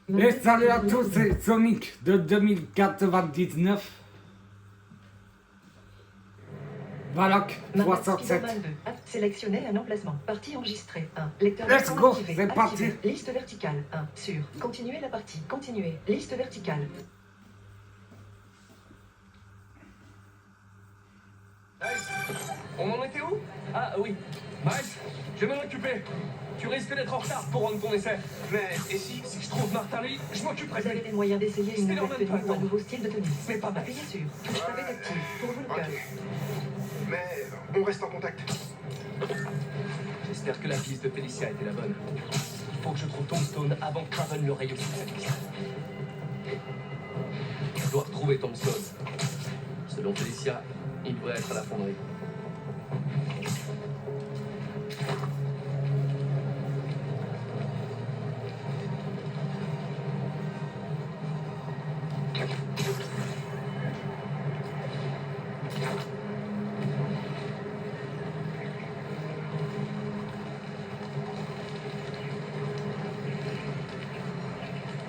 Et salut à tous, c'est Sonic de 2099. Valak Marmite 67. Spider-Man 2. Sélectionnez un emplacement. Partie enregistrée. 1. Lecteur Let's d'écran go, activé. c'est parti. Activé. Liste verticale. 1. Sur. Continuez la partie. Continuez. Liste verticale. Nice. On en était où? Ah oui. Nice. Je vais m'en occuper. Tu risques d'être en retard pour rendre ton essai. Mais et si je trouve Martin Lee, je m'occuperai Vous avez plus. les moyens d'essayer une nouvelle Spider-Man tenue ou un nouveau style de tenue. Mais pas mal. Appuyez sur. Touche clavier tactile. Pour vous le Ok. cœur. Mais on reste en contact. J'espère que la piste de Félicia était la bonne. Il faut que je trouve Tombstone avant que Craven le réussisse sa piste. Je dois retrouver Tombstone. Selon Félicia, il devrait être à la fonderie.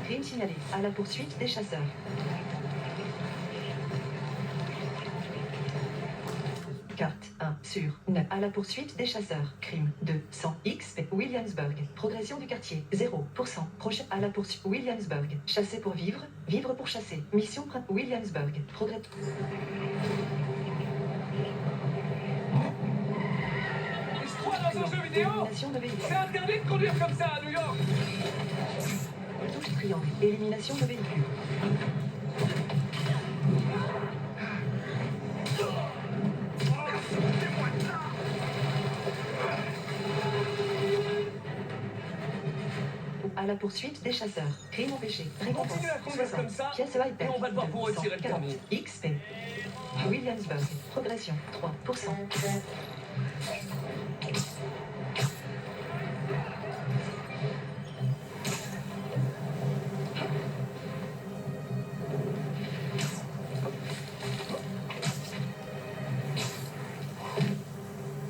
Crime signalé. À la poursuite des chasseurs. Carte 1 sur 9. À la poursuite des chasseurs. Crime 200 XP. Williamsburg. Progression du quartier 0%. Prochain à la poursuite. Williamsburg. Chasser pour vivre. Vivre pour chasser. Mission Williamsburg. Progrès. Il se croit dans un jeu vidéo. Élimination de véhicule. C'est interdit de conduire comme ça à New York. Touche triangle. Élimination de véhicule. À la poursuite des chasseurs. Crime empêché. Récompense. Continue à conduire 60. comme ça, Pièce iPad. et on va devoir vous retirer le 240 permis. XP. Williamsburg. Progression 3%.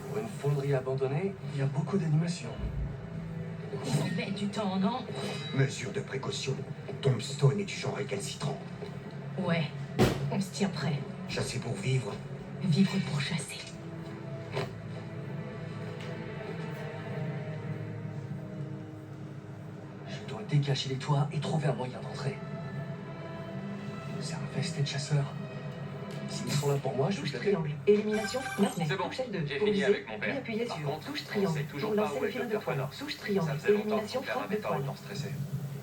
Pour une fonderie abandonnée, il y a beaucoup d'animation. Ça met du temps, non? Mesure de précaution. Tombstone est du genre récalcitrant. Ouais, on se tient prêt. Chasser pour vivre. Vivre pour chasser. Je dois dégager les toits et trouver un moyen d'entrer. C'est infesté de chasseurs. S'ils sont là pour moi, je Touche suis triangle. Élimination. Maintenez. C'est bon, Touche L2. j'ai Pour fini viser, avec mon père. puis appuyez Par sur. contre, Touche on triangle. sait toujours Pour pas lancer où le est filin de Dr. toile. Connors. Touche triangle. Ça faisait longtemps que Élimination mon père frappe de m'avait pas toile. autant stressé.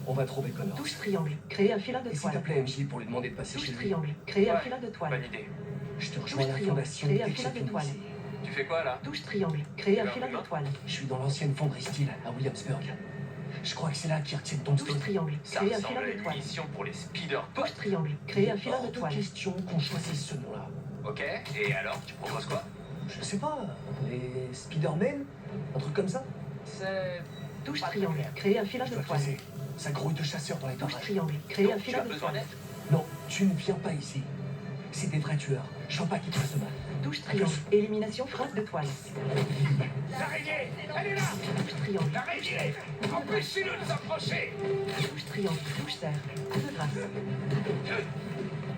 On va trouver Connors. Touche triangle. Créer un filin de Et s'il toile. t'appelait MJ pour lui demander de passer Touche chez lui. triangle. Créer un Ouais, filin de toile. Bonne idée. Je te rejoins à la Touche fondation triangle. dès que Créer un j'ai filin de fini toile. ici. Tu fais quoi là? Touche triangle. Créer un Tu filin veux un de toile. Je suis dans l'ancienne fonderie style à Williamsburg. Je crois que c'est là qu'ils retiennent Touche Tombstone. triangle. Ça Créer un ressemble filin à de une toile. mission pour les speeder Touche triangle. Créer un filin Hors de de toile. question qu'on choisisse ce nom-là. Ok, et alors, tu proposes quoi? Je sais pas, les Spider-Man. Un truc comme ça. C'est... Touche Pas de triangle. problème. Créer un filin Je de dois te toile. laisser. Ça grouille de chasseurs dans les Touche parages. triangle. Créer un Tu filin as de besoin toile. d'aide? Non, tu ne viens pas ici. C'est des vrais tueurs. Je sens pas qu'ils te fassent mal. Touche triangle. Élimination frappe de toile. L'araignée! Elle est là! Touche triangle. L'araignée! Empêchez-le de s'approcher! Touche triangle. Touche serre. Coup de grâce.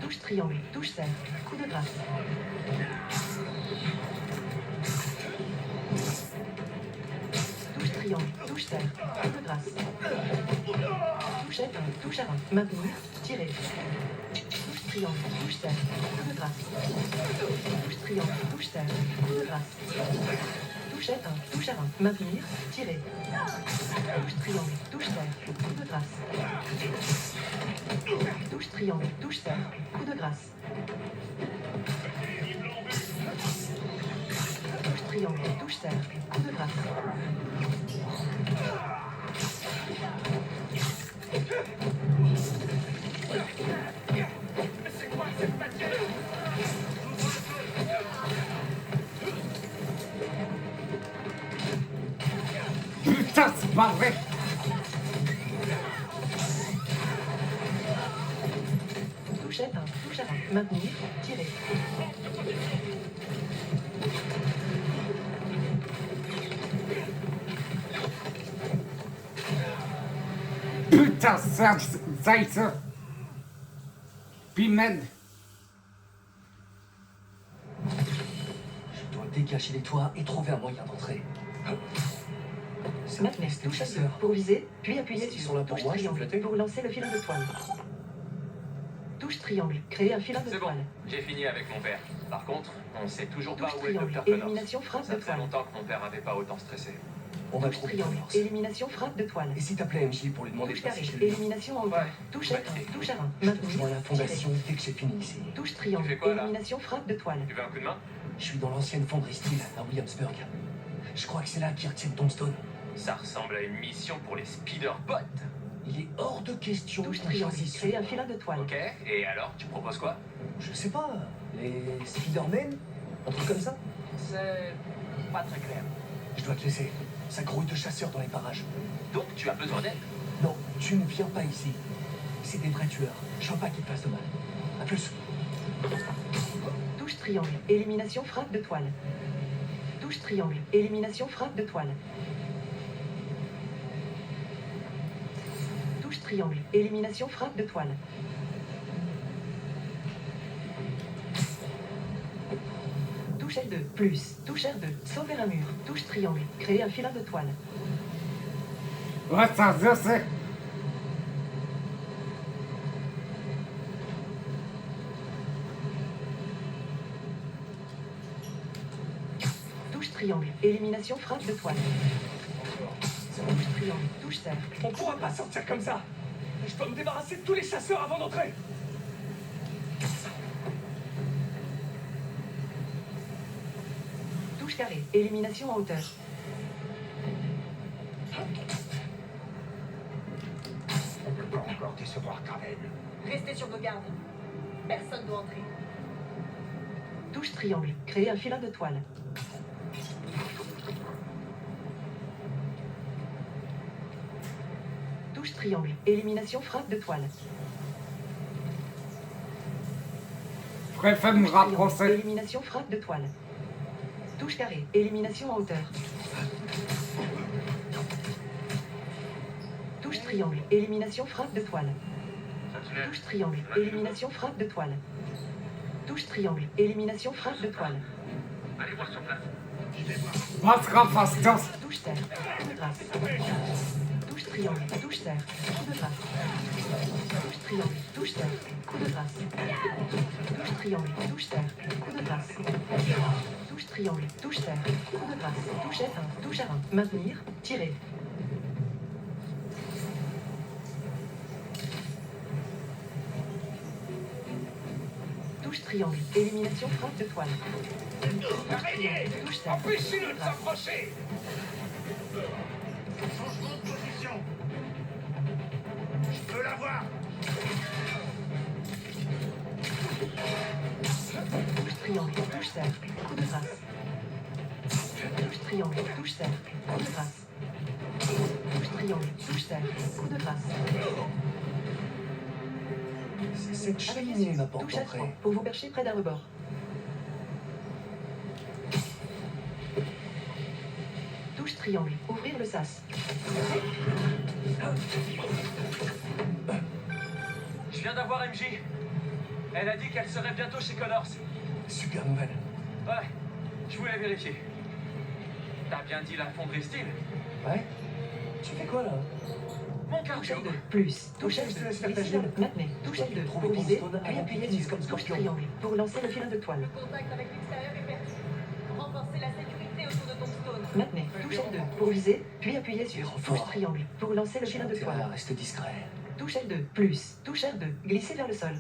Touche triangle. Touche serre. Coup de grâce. Touche triangle. Touche serre. Coup de grâce. Touche F1. Touche R1. Maintenir. Tirer. Touche triangle. Touche serre. Coup de grâce. Touche triangle. Touche serre. Coup de grâce. Touche F1. Touche R1. Maintenir. Tirer. Touche triangle. Touche serre. Coup de grâce. Touche triangle. Touche serre. Coup de grâce. Touche triangle. Touche serre. Coup de grâce. Putain, c'est pas vrai. Touche F1. Touche R1. Maintenir. Tirer. Putain. ça. Puis Med. Je dois dégager les toits et trouver un moyen d'entrer. Maintenez touche L2 pour viser, puis appuyez Ils sur sont là pour touche moi, je suis triangle flatté. pour lancer le filin de toile. Touche triangle, créer un filin de C'est bon, toile. j'ai fini avec mon père. Par contre, on sait toujours pas Touche où est le triangle, Dr. Connors. élimination frappe Ça de faisait toile. longtemps que mon père avait pas autant stressé. On va Touche trouver triangle, Connors. élimination frappe de toile. Et si t'appelais MJ pour lui demander Touche de passer carré, chez lui? élimination en hauteur. Ouais, Touche bonne L1, idée. touche R1, Je maintenir, rejoins la tirer. fondation dès que j'ai fini ici. Touche Tu triangle, fais quoi, là élimination frappe de toile. Tu veux un coup de main? Je suis dans l'ancienne fonderie Steel à Williamsburg. Je crois que c'est là qu'ils retiennent Tombstone. Ça ressemble à une mission pour les speederbots. Il est hors de question Touche qu'on triangle, choisisse créer un filin de toile. Ok, et alors, tu proposes quoi? Je sais pas, les Spider-Men? Un truc comme ça? C'est pas très clair. Je dois te laisser. Ça grouille de chasseurs dans les parages. Donc, tu as besoin d'aide? Non, tu ne viens pas ici. C'est des vrais tueurs. Je veux pas qu'ils te fassent de mal. A plus. Touche triangle, élimination frappe de toile. Touche triangle, élimination frappe de toile. Touche triangle, élimination frappe de toile. Touche L2, plus. Touche R2, sauver un mur. Touche triangle, créer un filin de toile. Ouais, ça je sais. Touche triangle, élimination frappe de toile. Touche triangle, touche cercle. On pourra pas sortir comme ça. Je dois me débarrasser de tous les chasseurs avant d'entrer. Touche carré, élimination en hauteur. On peut pas encore décevoir Kraven. Restez sur vos gardes. Personne doit entrer. Touche triangle, créer un filin de toile. Touche triangle, élimination frappe de toile. Je préfère me Touche triangle, rapprocher. élimination frappe de toile. Touche carré, élimination en hauteur. Touche triangle, élimination frappe de toile. Touche triangle, élimination frappe de toile. Touche triangle, élimination frappe de toile. Allez voir sur place. Was Rafastos. Touche terre, coup de grâce. Touche triangle, touche terre, coup de grâce. Touche triangle, touche terre, coup de grâce. Touche triangle, touche terre, coup de grâce. Touche triangle, touche terre, coup de grâce. Touche R1, touche R1. Maintenir, tirer. Touche triangle, élimination frappe de toile. Araignée! Touche terre, Empêchez-le de s'approcher! Changement de position. Je peux l'avoir. touche triangle, touche cercle, coup de grâce. Touche triangle, touche cercle, coup de grâce. Touche triangle, touche cercle, coup de grâce. Cette cheminée n'a pas Touche à entré. 3 pour vous percher près d'un rebord. Touche triangle, ouvrir le sas. Je viens d'avoir MJ. Elle a dit qu'elle serait bientôt chez Connors. Super nouvelle. Ouais, je voulais vérifier. T'as bien dit la fonderie style? Ouais? Tu fais quoi là? Mon Touche cardio. L2, plus. Touche Ok, je te L2, laisse faire ta glissez vers gym. le... Maintenez. Touche L2, Trouver pour ton viser, stone puis avant appuyez qu'il finisse sur comme touche scorpion. triangle pour lancer le filin de toile. Le contact avec l'extérieur est perdu. Renforcez la sécurité autour de Tombstone. Maintenez. Touche L2 pour viser, puis appuyez sur renforts. touche triangle pour lancer le J'ai filin de intérêt à toile. rester discret. Touche L2, plus. Touche R2, glissez vers le sol.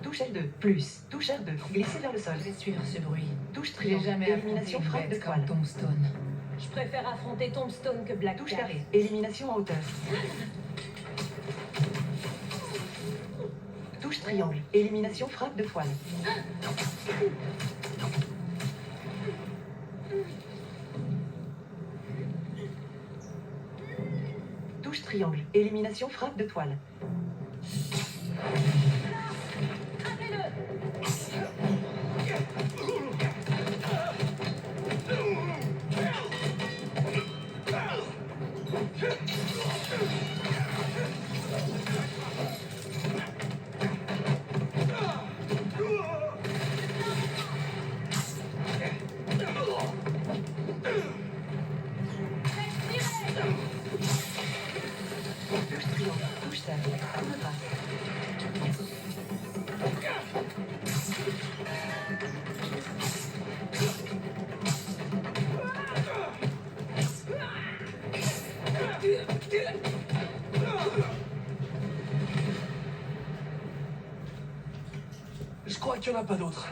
Touche L2, plus. Touche R2, glissez vers le sol. Je vais suivre ce bruit. Touche J'ai triangle, jamais affronté élimination une frappe de bête toile. comme Tombstone. Je préfère affronter Tombstone que Black Touche Cat. carré, élimination en hauteur. Touche triangle, élimination frappe de toile. Touche triangle, élimination frappe de toile. triangle, touche cercle, coup de grâce. Je crois qu'il n'y en a pas d'autres.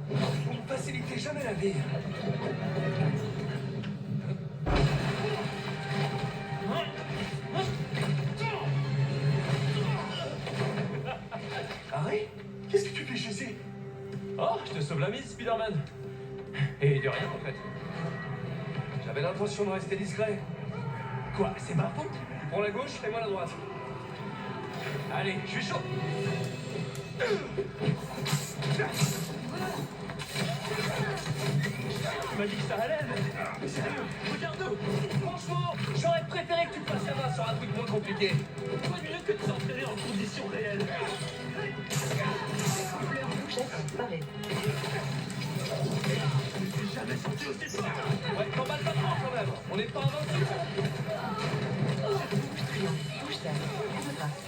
Vous ne facilitez jamais la vie. Harry, qu'est-ce que tu fais ici? Oh, je te sauve la mise, Spider-Man. Et de rien, en fait. J'avais l'intention de rester discret. Quoi, c'est ma faute? Tu prends la gauche et moi la droite. Allez, je suis chaud. Tu m'as dit que ça allait, mais sérieux, regarde-nous. Franchement, j'aurais préféré que tu passes la main sur un truc moins compliqué. Quoi de mieux que de s'entraîner en conditions réelles? Touchette, pareil. J'ai jamais senti aussi fort. Ouais, t'emballes pas trop quand même. On n'est pas invincible. Touche triangle, touche cercle, coup de grâce.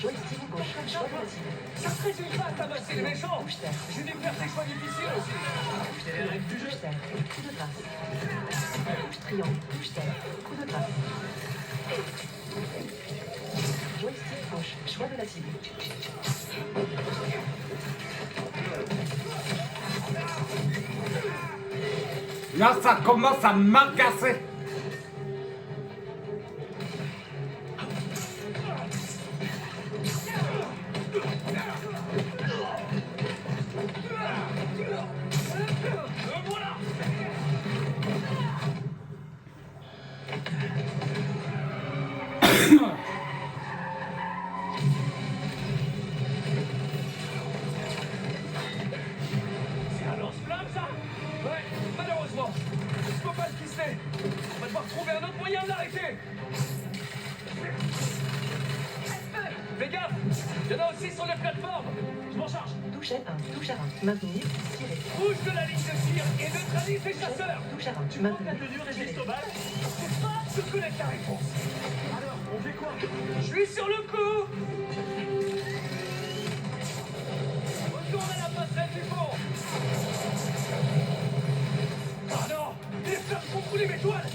Joystick gauche, choix de la cible. Ça te résume pas à tabasser les méchants. Touche cercle, J'ai dû faire des choix difficiles aussi. C'est les règles du jeu. touche cercle, coup de grâce. Touche triangle, touche cercle, coup de grâce. Joystick gauche, choix de la cible. Là, ça commence à m'agacer. Voilà. C'est un lance-flamme, ça? Ouais, malheureusement. Je peux pas le ficeler. On va devoir trouver un autre moyen de l'arrêter. Fais gaffe! Il y en a aussi sur les plateformes. Je m'en charge. Touchette 1, touche à 1, maintenir, tirer. Bouge de la ligne de tir et neutralise les chasseurs. Touche à 1, Tu crois que maintenir, la tenue résiste tirer. aux balles? C'est pas je connais ta réponse. Alors, on fait quoi? Je suis sur le coup. Retourne à la passerelle du fond. Ah non! Les flammes contre les étoiles.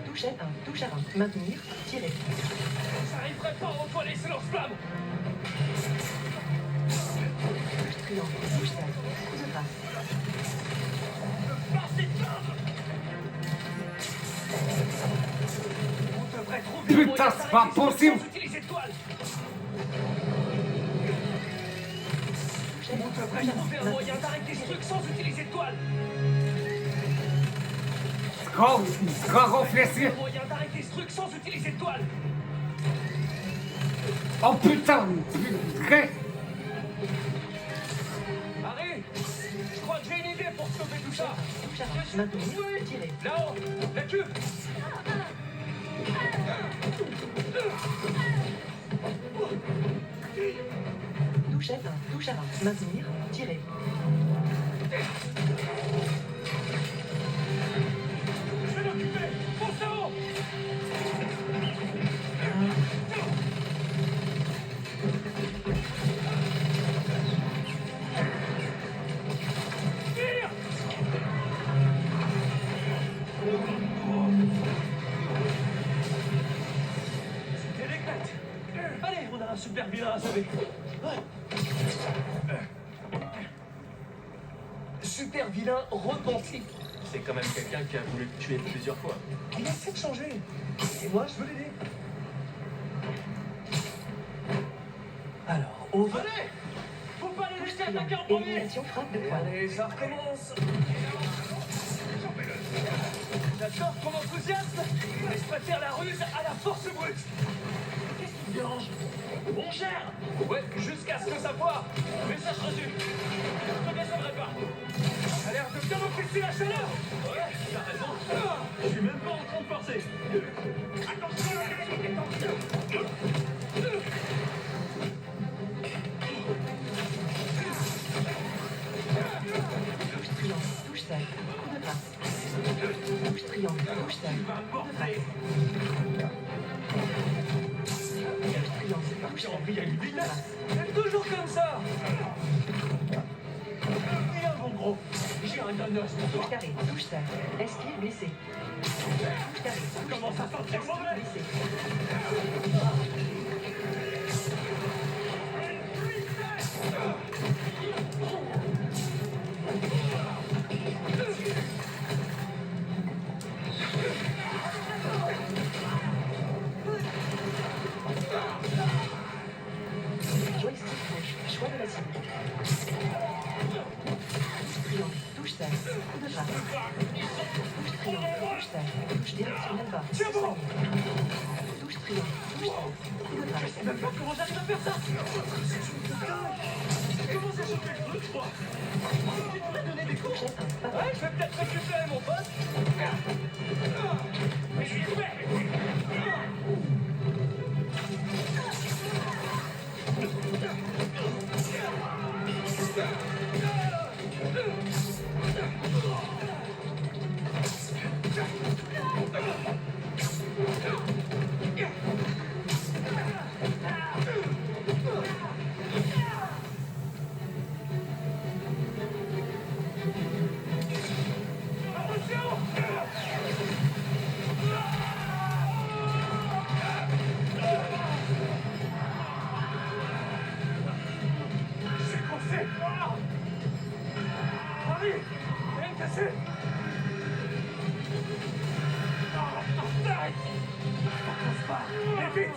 Touchette 1, touche à 1, maintenir, tirer. J'arriverai pas à envoyer ces lance-flammes. Touche triangle, touche cercle, coup de grâce. Par ces flammes. On devrait trouver un Putain, moyen c'est pas d'arrêter ce truc possible. sans utiliser de toile. Touchette On 1, devrait touche à 1, trouver un maintenir, moyen d'arrêter ce truc sans utiliser de toile. Grand réfléchir. Un moyen d'arrêter ce truc sans utiliser de toile. Oh putain, putain. Harry, je crois que j'ai une idée pour stopper tout ça. touche à 1, maintenir, tirer. Là-haut, la cuve. Touchette 1, touche à 1, maintenir, tirer. Je vais l'occuper. Fonce là-haut. Tire. C'était l'éclate. Allez, on a un super vilain à sauver. Super vilain repenti. C'est quand même quelqu'un qui a voulu te tuer plusieurs fois. Il essaie de changer. Et moi, je veux l'aider. Alors, on va... Allez! Faut pas les laisser attaquer en premier! Élimination frappe de poil. Allez, ça recommence! J'adore ton enthousiasme, mais je préfère la ruse à la force brute! Qu'est-ce qui te dérange? On gère! Ouais, jusqu'à ce que ça foire! Message reçu! Je te descendrai pas! Ça a l'air de bien oppresser la chaleur! Ouais, t'as raison! Je suis même pas en train de forcer. Attention à la touche serre, Tu vas coup de morfler. grâce. Touche triangle, touche serre, J'ai envie à une coup de vitesse. grâce. C'est toujours comme ça. Viens, mon gros. J'ai un nonos pour Touche toi. carré, touche serre, esquive glissé. Touche carré, touche Comment ça serre, sentir esquive mauvais? glissé. Joystick gauche, choix de la cible. Touche triangle, touche serre, coup de grâce. Touche triangle, touche serre, touche directionnelle bas. C'est bon. Touche triangle, touche serre, coup de grâce. Je sais même pas comment j'arrive à faire ça. Comment j'ai chopé le truc, toi? Tu pourrais donner des coups? Touche F1, pas Ouais, je vais peut-être récupérer mon pote. Mais je suis fait. C'est coincé. Allez, rien cassé. Arrête. Avance pas. Et vite.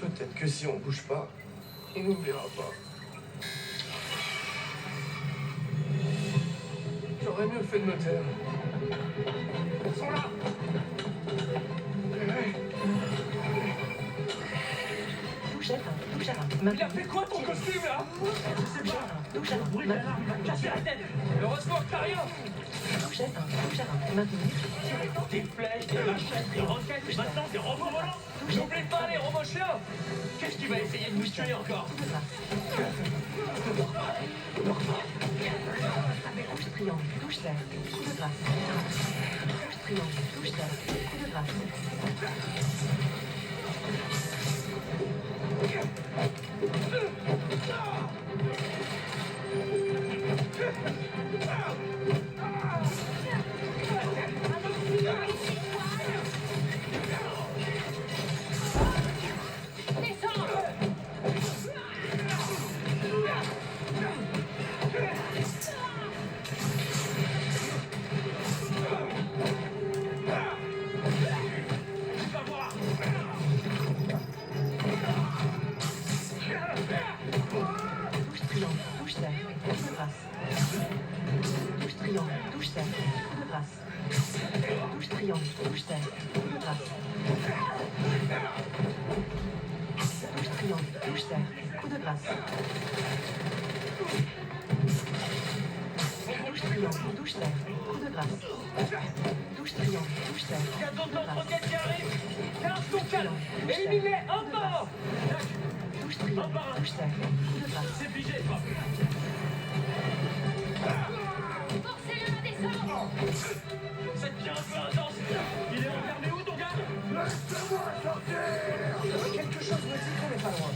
Peut-être que si on bouge pas, il nous verra pas. J'aurais mieux fait de me taire. Ils sont là. touche F1, touche R1, Il a maintenu. fait quoi ton costume là? Je sais Touche pas. R1, touche R1, Bruit maintenu. d'alarme, il va me casser la tête. Heureusement que t'as rien. Touche F1, touche R1, maintenu. Tiré. Des flèches, des machettes, des roquettes, maintenant des robots volants. N'oublie pas les robots chiens. Qu'est-ce qu'il va essayer de nous tuer encore? Coup de grâce. Touche triangle, touche serre, coup de grâce. Touche triangle, touche serre, coup de grâce. Va voir. Touche triangle, touche serre, coup de grâce. Touche triangle, touche serre, coup de grâce. Touche triangle, touche serre, coup de grâce. Touche triangle, touche serre, coup de grâce. Touche triangle, touche serre, coup de grâce. Touche triangle, touche serre, Il y a coup de d'autres grâce. roquettes qui arrivent. Garde ton calme. Élimine-les un par un. Touche triangle, touche serre, coup de grâce. C'est figé, toi. Forcez-le à descendre. Ça devient un peu intense. Il est enfermé où, ton gars? Quelque chose me dit qu'on n'est pas loin.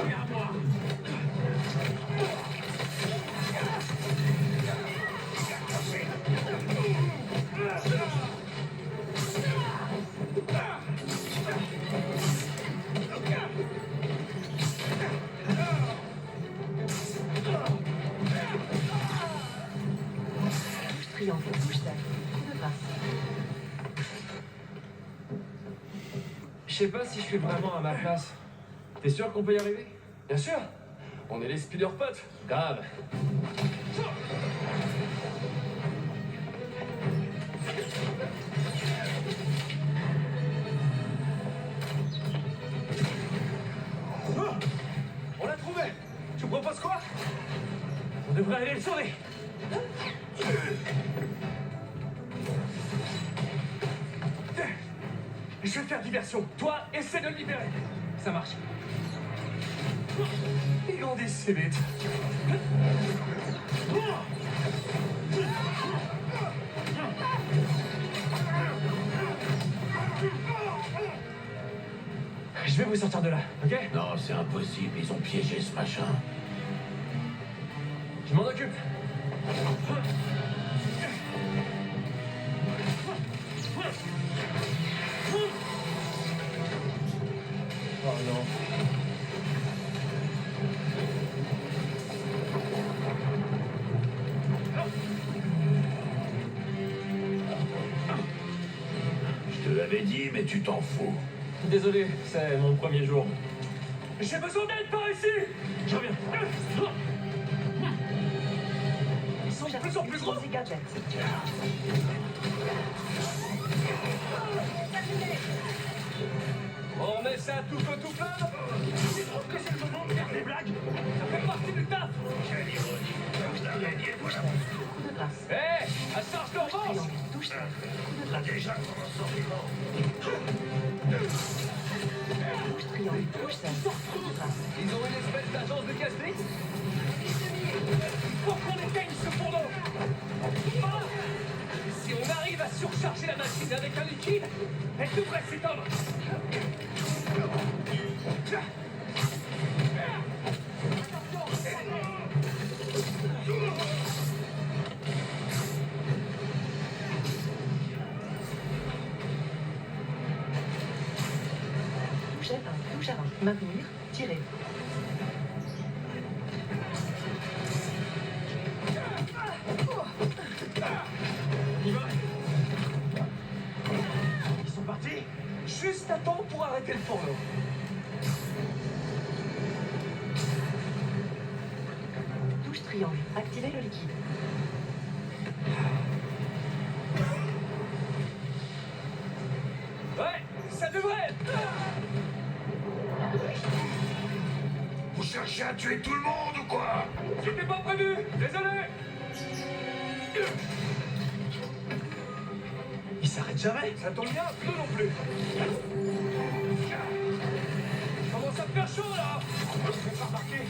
Regarde-moi. Touche triangle, touche serre, coup de grâce. Je sais pas si je suis vraiment à ma place. T'es sûr qu'on peut y arriver? Bien sûr. On est les speeder potes. Grave. devrait aller le sauver. Je vais faire diversion. Toi, essaie de le libérer. Ça marche. Ils grandissent si vite. Je vais vous sortir de là, ok? Non, c'est impossible, ils ont piégé ce machin. Je m'en occupe. Oh non. Je te l'avais dit, mais tu t'en fous. Désolé, c'est mon premier jour. J'ai besoin d'aide par ici! Je reviens. Ils sont de plus en plus gros! Utilisez gadget. On met ça tout feu tout feu! Tu trouves que c'est le moment de faire des blagues? Ça fait partie du taf! Coup de grâce. Hé! À charge de revanche! Triangle. Touche terre. Coup de grâce. Touche triangle. Touche terre. Coup de grâce. Ils ont une espèce d'agence de casting? Il faut qu'on éteigne ce fourneau! Ah! Si on arrive à surcharger la machine avec un liquide, elle devrait s'éteindre! Touche R1. Touche R1. Maintenir. Tirer. Ils sont partis? Juste à temps pour arrêter le fourneau. Touche triangle. Activez le liquide. Ouais, ça devrait! Vous cherchez à tuer tout le monde ou quoi? C'était pas prévu! Désolé! Il s'arrête jamais! Ça tombe bien, nous non plus! Comment ça me faire chaud là? Je vais pas remarquer!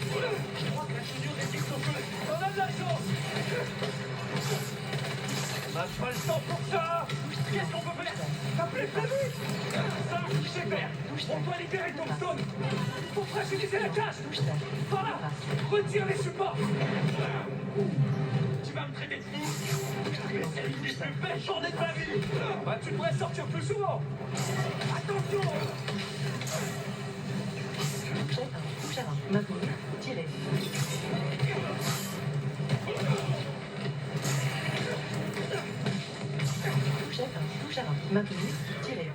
Je crois que la soudure résiste au feu! On a de la chance! On n'a pas le temps pour ça! Qu'est-ce qu'on peut faire? T'as plus prévu! Ça, c'est clair! On doit libérer Tombstone! Pour fragiliser la cage! Touche terre. Par là! Retire les supports! Tu vas me traiter de fou! C'est les plus belles journées de ma vie! Bah, tu devrais sortir plus souvent! Attention! Touche R1. Touche R1. Maintenir. Tirer. Touche R1. Touche R1. Maintenir. Tirer.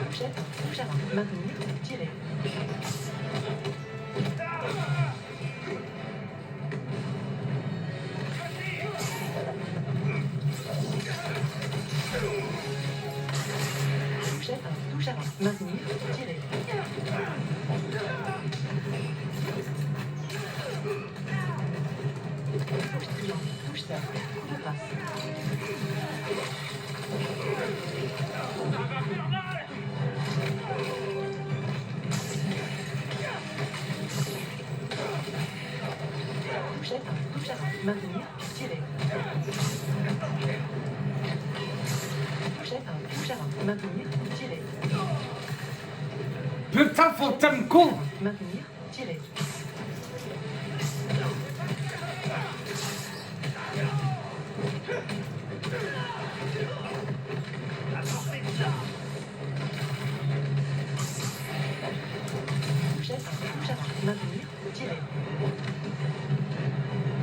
Touche R1. Touche R1. Maintenir. Tirer. Touche R1. Touche R1. Maintenir. Tirer. Touche triangle. Touche terre. Coup de grâce. Touche R1. Touche R1. Maintenir. Tirer. Touche R1. Touche R1. Maintenir. Tirer. Putain, faut que t'aimes con! Maintenir. Tirer. Touche R1. Touche R1. Maintenir. Tirer.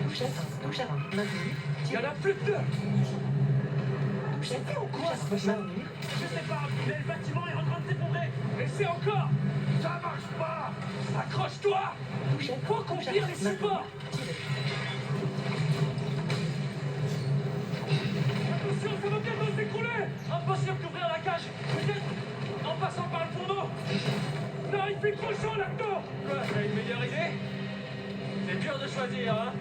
Touche R1. Touche R1. Maintenir. Il y en Tirer. a plus de deux! Touche R1. Ou quoi, ce Touche machin? R1. Maintenir. Je sais pas, mais le bâtiment est en train de s'effondrer! Et c'est encore! Ça marche pas! Accroche-toi! Touche Il R1. faut qu'on Touche tire R1. les supports! Tirer. Attention, ça va bientôt s'écrouler! Impossible d'ouvrir la cage! Peut-être en passant par le fourneau! suis trop chaud là-dedans. Quoi, t'as une meilleure idée? C'est dur de choisir, hein?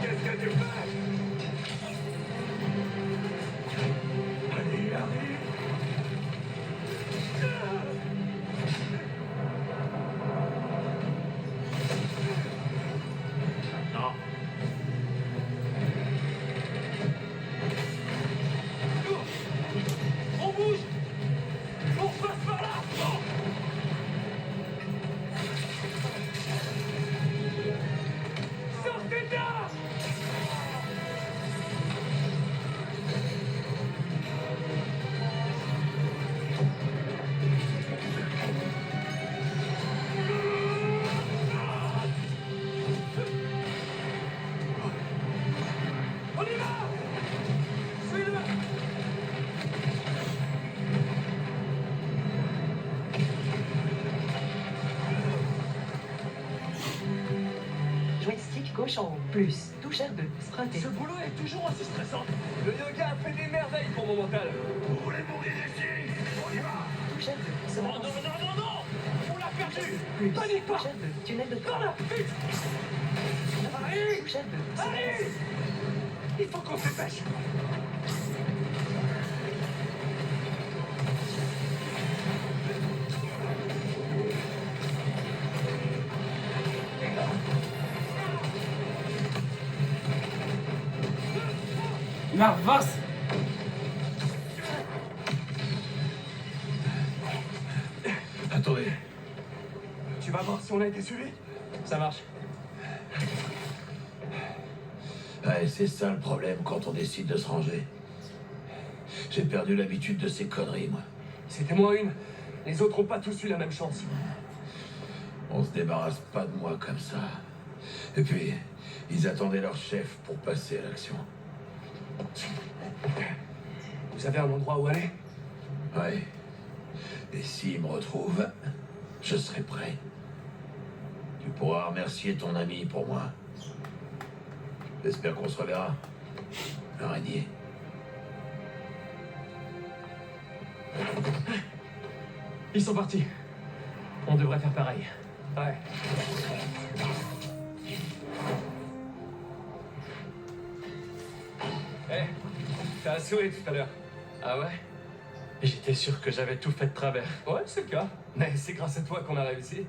Qu'est-ce que tu fais? Allez, arrive. Non. On bouge. On passe par là. Sortez de là. On y va. Suis-le. Joystick gauche en haut. Plus. Touche R2. Sprinter. Ce boulot est toujours aussi stressant. Le yoga a fait des merveilles pour mon mental. Vous voulez mourir ici? On y va. Touche R2. Se Oh non, relancer. non, non, non. On l'a perdu. Plus. Panique pas. Touche R2. Tunnel de Dans train. la vite. Allez. Touche R2. Se Allez. relancer. Il faut qu'on se dépêche. Narvas. Attendez. Tu vas voir si on a été suivi. Ça marche. Ouais, c'est ça le problème quand on décide de se ranger. J'ai perdu l'habitude de ces conneries, moi. C'était moi une. Les autres ont pas tous eu la même chance. On se débarrasse pas de moi comme ça. Et puis, ils attendaient leur chef pour passer à l'action. Vous avez un endroit où aller? Ouais. Et s'ils me retrouvent, je serai prêt. Tu pourras remercier ton ami pour moi. J'espère qu'on se reverra. L'araignée. Ils sont partis. On devrait faire pareil. Ouais. Eh, t'as assuré tout à l'heure. Ah ouais? J'étais sûr que j'avais tout fait de travers. Ouais, c'est le cas. Mais c'est grâce à toi qu'on a réussi.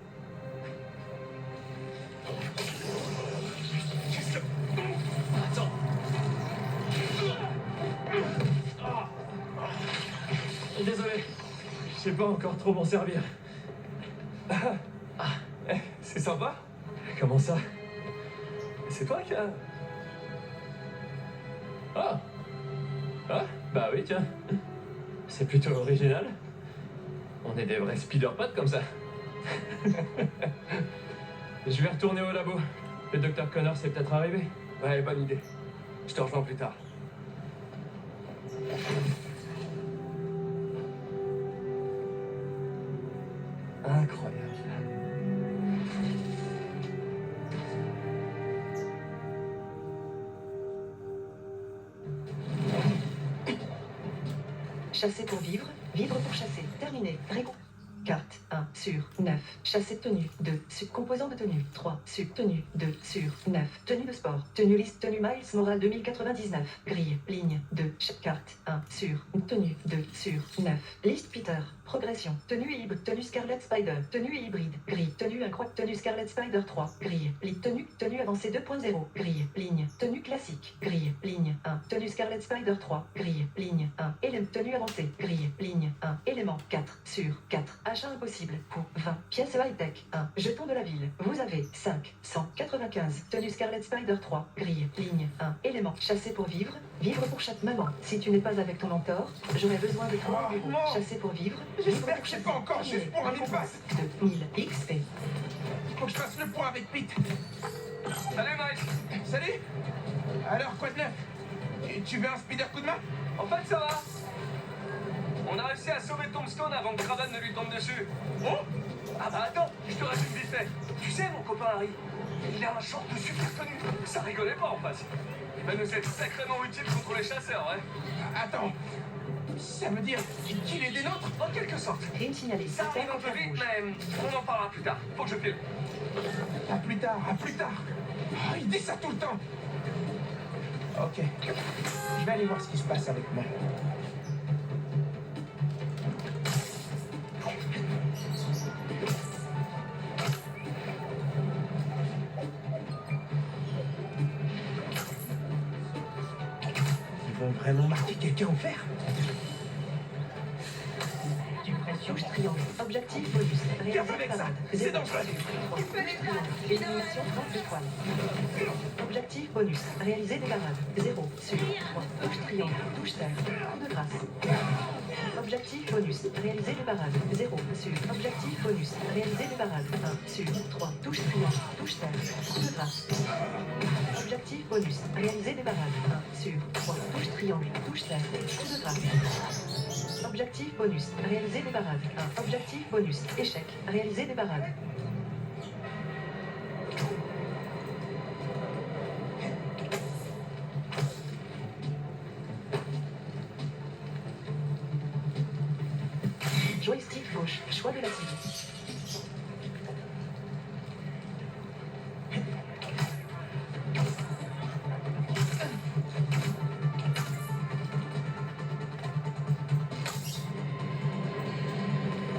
Attends. Désolé. Je sais pas encore trop m'en servir. Eh, c'est sympa. Comment ça? C'est toi qui as... Ah! Ah, bah oui, tiens. C'est plutôt original. On est des vrais speederpods comme ça. Je vais retourner au labo. Le docteur Connor s'est peut-être arrivé. Ouais, bonne idée. Je te rejoins plus tard. Incroyable. Chasser pour vivre. Vivre pour chasser. Terminé. Carte 1 sur 9. Chasser de tenue 2. Composant de tenue 3. Tenue 2 sur 9. Tenue de sport. Tenue liste. Tenue Miles Moral 2099. Grille. Ligne 2. Carte 1 sur. Tenue 2 sur 9. Liste Peter. Progression. Tenue hybride. Tenue Scarlet Spider. Tenue hybride. Grille. Tenue incroyable. Tenue Scarlet Spider 3. Grille. Tenue. Tenue avancée 2.0. Grille. Ligne. Tenue classique. Grille. Ligne 1. Tenue Scarlet Spider 3. Grille. Ligne 1. Élément. Tenue avancée. Grille. Ligne 1. Élément 4 sur 4. Achat impossible. Pour 20. Pièces high-tech. 1. Jeton de la ville. Vous avez 5. 195. Tenue Scarlet Spider 3. Grille. Ligne 1. Élément. Chasser pour vivre. Vivre pour chaque maman. Si tu n'es pas avec ton mentor, j'aurais besoin de toi au bureau. non. Chasser pour vivre. J'espère que c'est pas encore juste pour un impasse. 2000 XP. Faut que je fasse le point avec Pete. Salut, Miles. Salut. Alors, quoi de neuf? Tu veux un speeder coup de main? En fait, ça va. On a réussi à sauver Tombstone avant que Craven ne lui tombe dessus. Oh. Ah bah attends, je te résume vite fait. Tu sais, mon copain Harry, il a un short de super tenue. Ça rigolait pas en face. Il va nous être sacrément utile contre les chasseurs, ouais. Attends. Ça veut dire qu'il est des nôtres, en quelque sorte. Crime signalé. Ça Super arrive un peu confirme vite, rouge. mais on en parlera plus tard. Faut que je file. À plus tard, à plus tard. Ah, il dit ça tout le temps. Ok. Je vais aller voir ce qui se passe avec moi. Ils vont vraiment marquer quelqu'un au fer. Du pression. Touche triangle. Objectif bonus. Réalisé Garde avec ça. parade. C'est Zéro. dangereux. Touche triangle. Élimination 30 étoiles. Objectif bonus. Réaliser des barrades. 0 sur 3. Touche triangle. Touche terre. Coup de grâce. Objectif bonus. Réaliser des barrades. 0 sur. Objectif bonus. Réaliser des barrades. 1 sur 3. Touche triangle. Touche terre. Coup de grâce. Objectif bonus. Réaliser des barrades. 1 sur 3. Touche triangle. Touche terre. Coup de grâce. Objectif bonus. Réaliser des barrades. 1. Objectif bonus. Échec. Réaliser des barrades. Joystick gauche. Choix de la cible.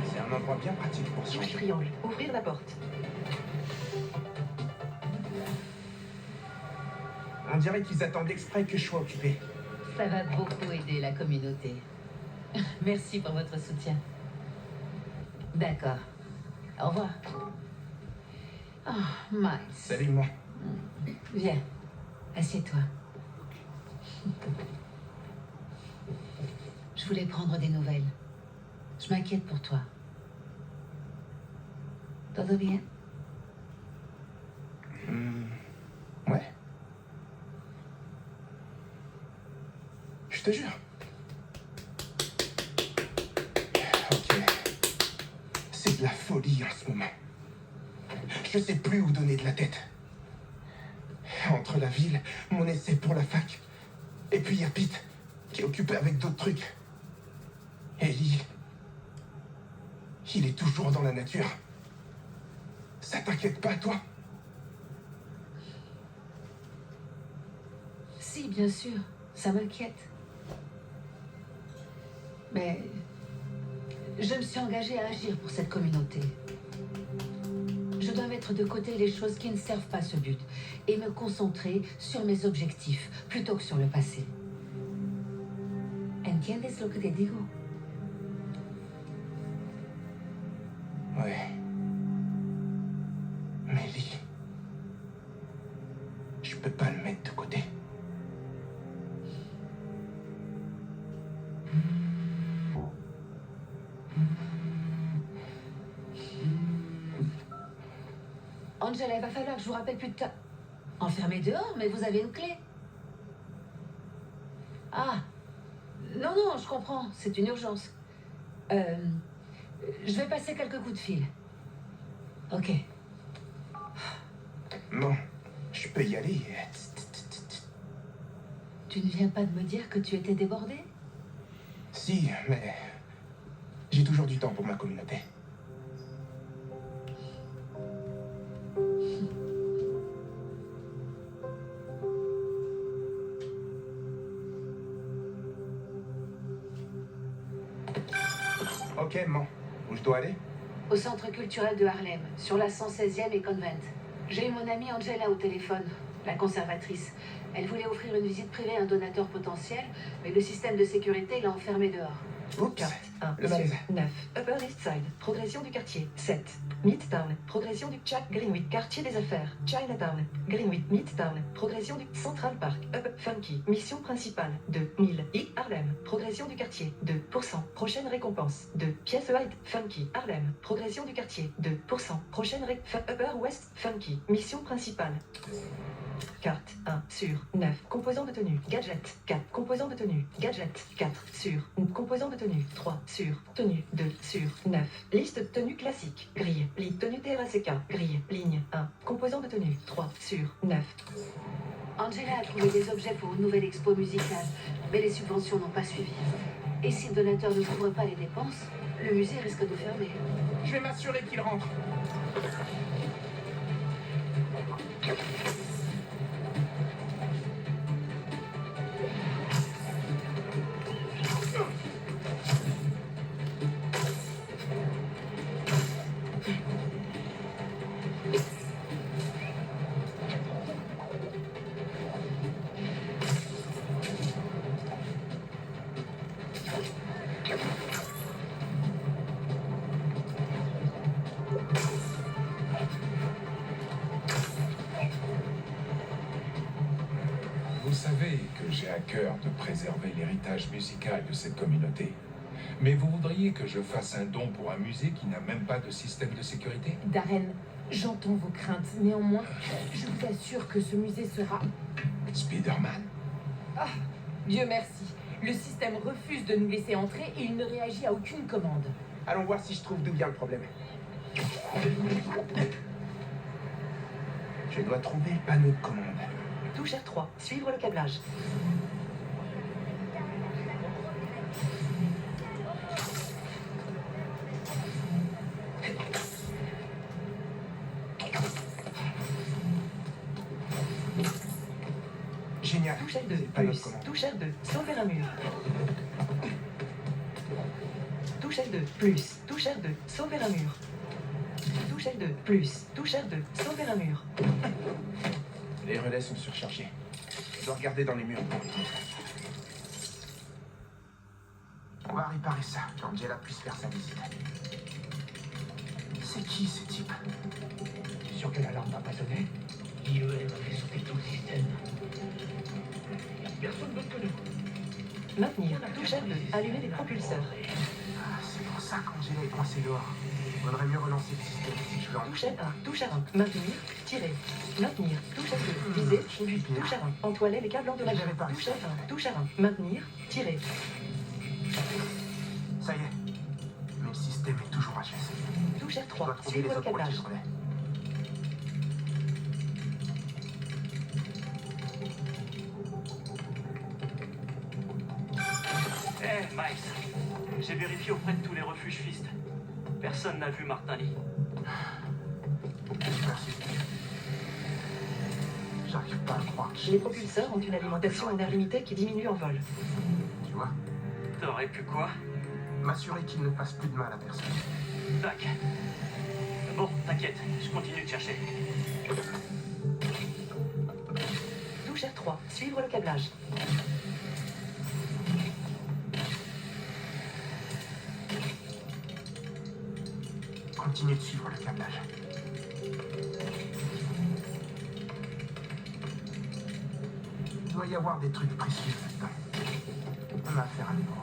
C'est un endroit bien pratique pour se Touche ranger. triangle. Ouvrir la porte. On dirait qu'ils attendent exprès que je sois occupé. Ça va beaucoup aider la communauté. Merci pour votre soutien. D'accord. Au revoir. Oh, Miles. Salut, moi. Viens. Assieds-toi. Je voulais prendre des nouvelles. Je m'inquiète pour toi. Todo bien? Ouais. Je te jure. Ok. C'est de la folie en ce moment. Je sais plus où donner de la tête. Entre la ville, mon essai pour la fac, et puis il y a Pete, qui est occupé avec d'autres trucs. Ellie, il est toujours dans la nature. Ça t'inquiète pas, toi? Si, bien sûr. Ça m'inquiète. Mais je me suis engagée à agir pour cette communauté. Je dois mettre de côté les choses qui ne servent pas ce but et me concentrer sur mes objectifs plutôt que sur le passé. ¿Entiendes lo que te digo? Ouais. Mais Lee, je peux pas le mettre de côté. Angela, il va falloir que je vous rappelle plus tard. Enfermé dehors, mais vous avez une clé. Ah. Non, non, je comprends. C'est une urgence. Je vais passer quelques coups de fil. Ok. Bon, je peux y aller. Tu ne viens pas de me dire que tu étais débordé? Si, mais j'ai toujours du temps pour ma communauté. Ok, maman. Où je dois aller? Au centre culturel de Harlem, sur la 116e et Convent. J'ai eu mon amie Angela au téléphone, la conservatrice. Elle voulait offrir une visite privée à un donateur potentiel, mais le système de sécurité l'a enfermée dehors. Oups, Carte 1 le malaise. 9. Upper East Side. Progression du quartier. 7. Midtown. Progression du Jack Greenwich. Quartier des affaires. Chinatown. Greenwich. Midtown. Progression du Central Park. Up. Funky. Mission principale. 2000. I. Harlem. Progression du quartier. 2%. Prochaine récompense. 2. Pièce White. Funky. Harlem. Progression du quartier. 2%. Prochaine Upper West. Funky. Mission principale. Carte 1 sur 9. Composants de tenue. Gadget 4. Composants de tenue. Gadget 4 sur. Composants de tenue 3 sur. Tenue 2 sur 9. Liste de tenue classique. Grille. Tenue TRACK. Grille. Ligne 1. Composants de tenue 3 sur 9. Angela a trouvé des objets pour une nouvelle expo musicale, mais les subventions n'ont pas suivi. Et si le donateur ne couvre pas les dépenses, le musée risque de fermer. Je vais m'assurer qu'il rentre. Vous savez que j'ai à cœur de préserver l'héritage musical de cette communauté. Mais vous voudriez que je fasse un don pour un musée qui n'a même pas de système de sécurité? Darren, j'entends vos craintes. Néanmoins, je vous assure que ce musée sera... Spider-Man? Ah, Dieu merci. Le système refuse de nous laisser entrer et il ne réagit à aucune commande. Allons voir si je trouve d'où vient le problème. Je dois trouver le panneau de commande. Touche R3. Suivre le câblage. Génial. Touche L2. C'est le panneau de Plus. commande. Touche R2. Sauver un mur. Touche L2. Plus. Touche R2. Sauver un mur. Touche L2. Plus. Touche R2. Sauver un mur. Les relais sont surchargés. Je dois regarder dans les murs. On va réparer ça quand Jella puisse faire sa visite. C'est qui ce type? T'es sûr que l'alarme va pas sonner? IEM a fait sauter tout le système. Personne d'autre que nous. Maintenir. Touche R2. Allumer les propulseurs. Ah, c'est pour ça qu'Angela est coincée dehors. Vaudrait mieux relancer le système si je veux en... Touche R1. Touche R1. Maintenir. Tirer. Maintenir. Touche R2. Viser. Touche R1. Entoiler les câbles endommagés. J'ai réparé. Touche R1. Touche R1. Maintenir. Tirer. Ça y est. Mais le système est toujours HS. Touche Je dois R3. trouver les Suivre le autres câblage. boîtiers de relais. Eh, Miles, j'ai vérifié auprès de tous les refuges FIST. Personne n'a vu Martin Lee. Merci. J'arrive pas à croire. Les propulseurs ont une alimentation en air limité qui diminue en vol. Tu vois? T'aurais pu quoi? M'assurer qu'il ne fasse plus de mal à personne. Tac. Bon, t'inquiète, je continue de chercher. Touche R3. Suivre le câblage. Continue de suivre le câblage. Il doit y avoir des trucs précieux là-dedans. On a affaire à des pros.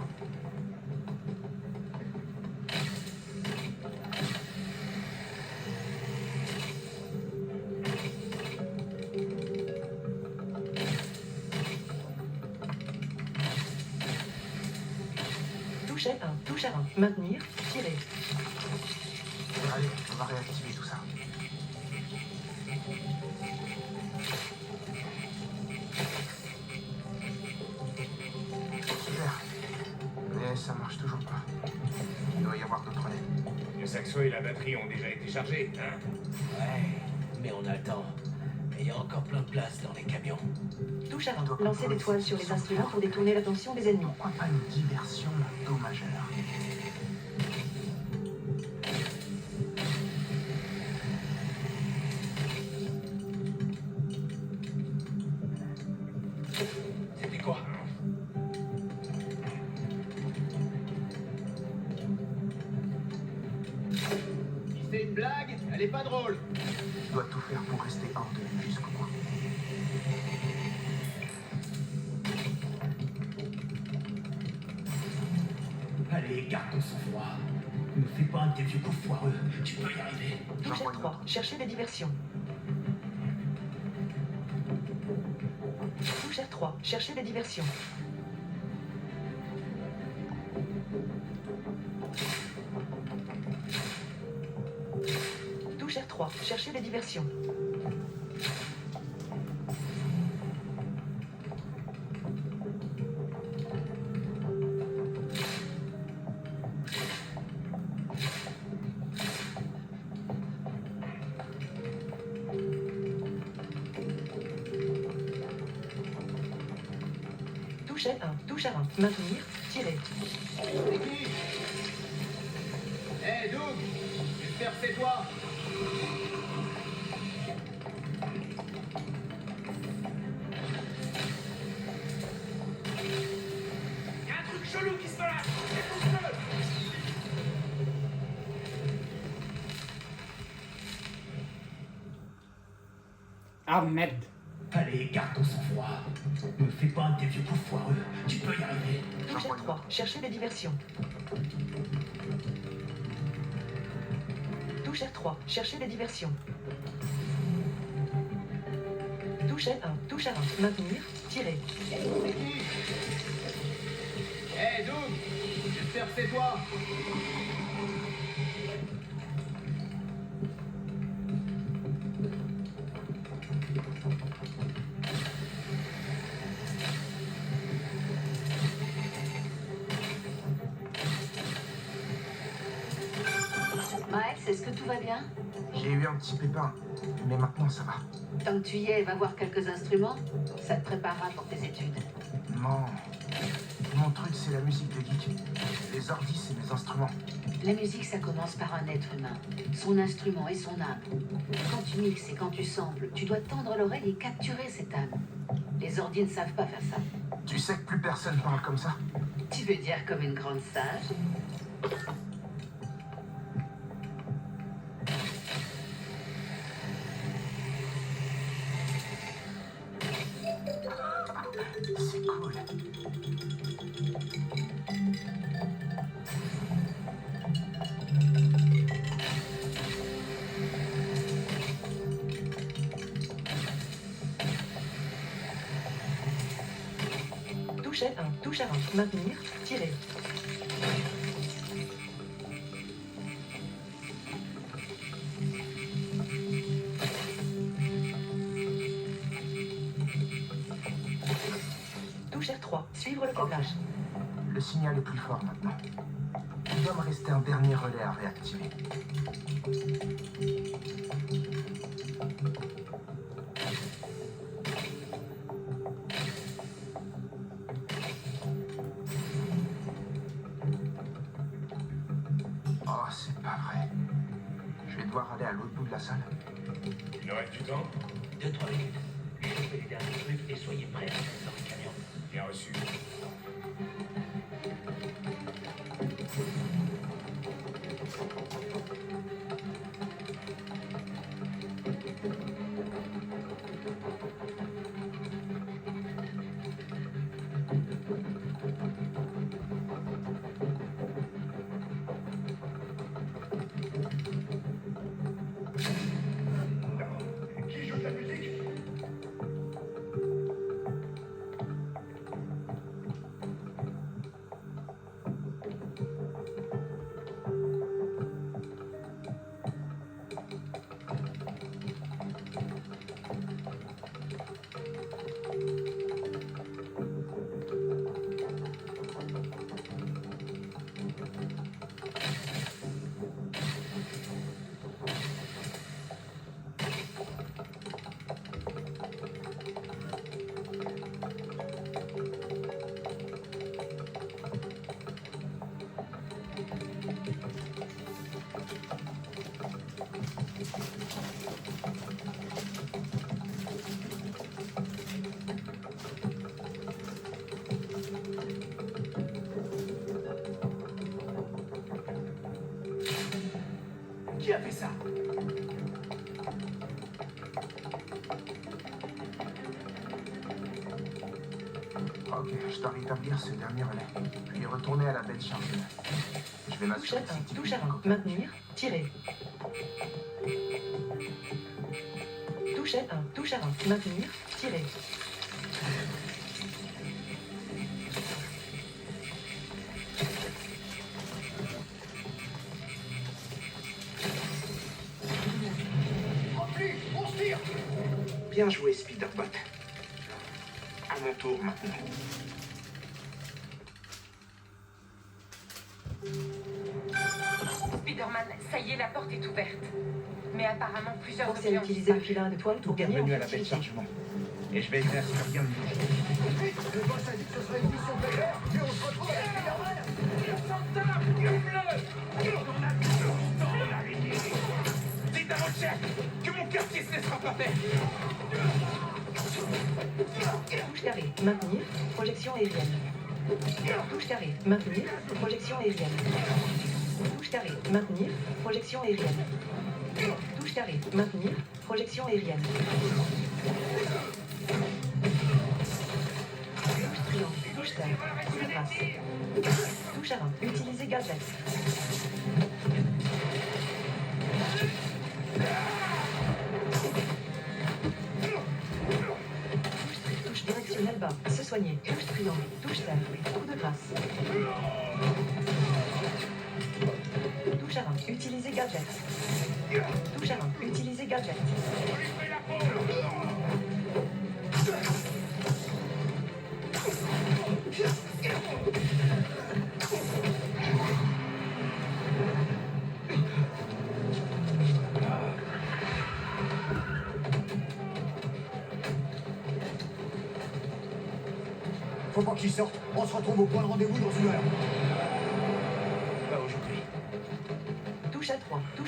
Touche R1. Touche R1. Maintenir. Tirer. Allez, on va réactiver tout ça. Super. Mais ça marche toujours pas. Il doit y avoir d'autres relais. Le saxo et la batterie ont déjà été chargés, hein? Ouais, mais on a le temps. Et il y a encore plein de place dans les camions. Touche R1. Lancer des toiles sur les instruments pour détourner l'attention des ennemis. Pourquoi pas une diversion en do majeur? C'était quoi? Il fait une blague, elle est pas drôle. Je dois tout faire pour rester hors de lui jusqu'au bout. Allez, garde ton sang-froid. Ne fais pas un de tes vieux coups foireux. Tu peux y arriver. Touche R3. Chercher des diversions. Touche R3. Chercher des diversions. Touche R3. Chercher des diversions. Touche L1, touche R1, maintenir, tirer. Hé, Doug! J'espère que c'est toi! Y'a un truc chelou qui se passe! Dépousse-le! Ahmed. Allez, garde ton sang-froid. Ne fais pas un de tes vieux coups foireux. Tu peux y arriver. Touche L3, chercher des diversions. Touche R3, chercher des diversions. Touche L1, touche R1, maintenir, tirer. Hé, Doug! J'espère que c'est toi! Miles, est-ce que tout va bien? J'ai eu un petit pépin, mais maintenant ça va. Tant que tu y es, va voir quelques instruments. Ça te préparera pour tes études. Non. Mon truc, c'est la musique de geek. Les ordis, c'est mes instruments. La musique, ça commence par un être humain, son instrument et son âme. Quand tu mixes et quand tu samples, tu dois tendre l'oreille et capturer cette âme. Les ordis ne savent pas faire ça. Tu sais que plus personne parle comme ça? Tu veux dire comme une grande sage? C'est cool. Touche L1, touche R1, maintenir, tirer. Touche R3, suivre le câblage. Le signal est plus fort maintenant. Il doit me rester un dernier relais à réactiver. Oh, c'est pas vrai. Je vais devoir aller à l'autre bout de la salle. Il nous reste du temps? 2-3 minutes. Chopez les derniers trucs et soyez prêts à mettre dans le camion. Bien reçu. Qui joue de la musique? Qui a fait ça? Ok, je dois rétablir ce dernier relais, puis retourner à la bête chargée. Je vais Touche m'assurer que L1, c'est touche R1, maintenir, tirer. Touche L1, touche R1, maintenir, tirer. Rempli! On se tire! Bien joué, Spiderbot. À mon tour maintenant. Spider-Man, ça y est, la porte est ouverte. Mais apparemment, plusieurs Pensez objets à ont utiliser le disparu. filaire de toile pour gagner en Bienvenue à la bête fluidité. chargement. Et je vais faire ce que rien ne bouge. boss a dit que ce serait une mission pépère, mais on se retrouve avec Spider-Man. Santa, fume-le! On a tout le temps de l'araignée. Dites à votre chef que mon quartier se laissera pas faire. Touche carrée. Maintenir. Projection aérienne. Touche carrée. Maintenir. Projection aérienne. Touche carrée. Maintenir. Projection aérienne. Touche carrée. Maintenir. Projection aérienne. Touche triangle. Touche terre. Coup de grâce. Touche à 1. Utiliser gadget. Touche directionnelle bas. Se soigner. Touche triangle. Touche terre. Coup de grâce. Touche à 1. Utiliser gadget. Touche à 1. Utiliser gadget. Faut pas qu'il sorte. On se retrouve au point de rendez-vous dans une heure. Pas aujourd'hui. Touche à 3. Touche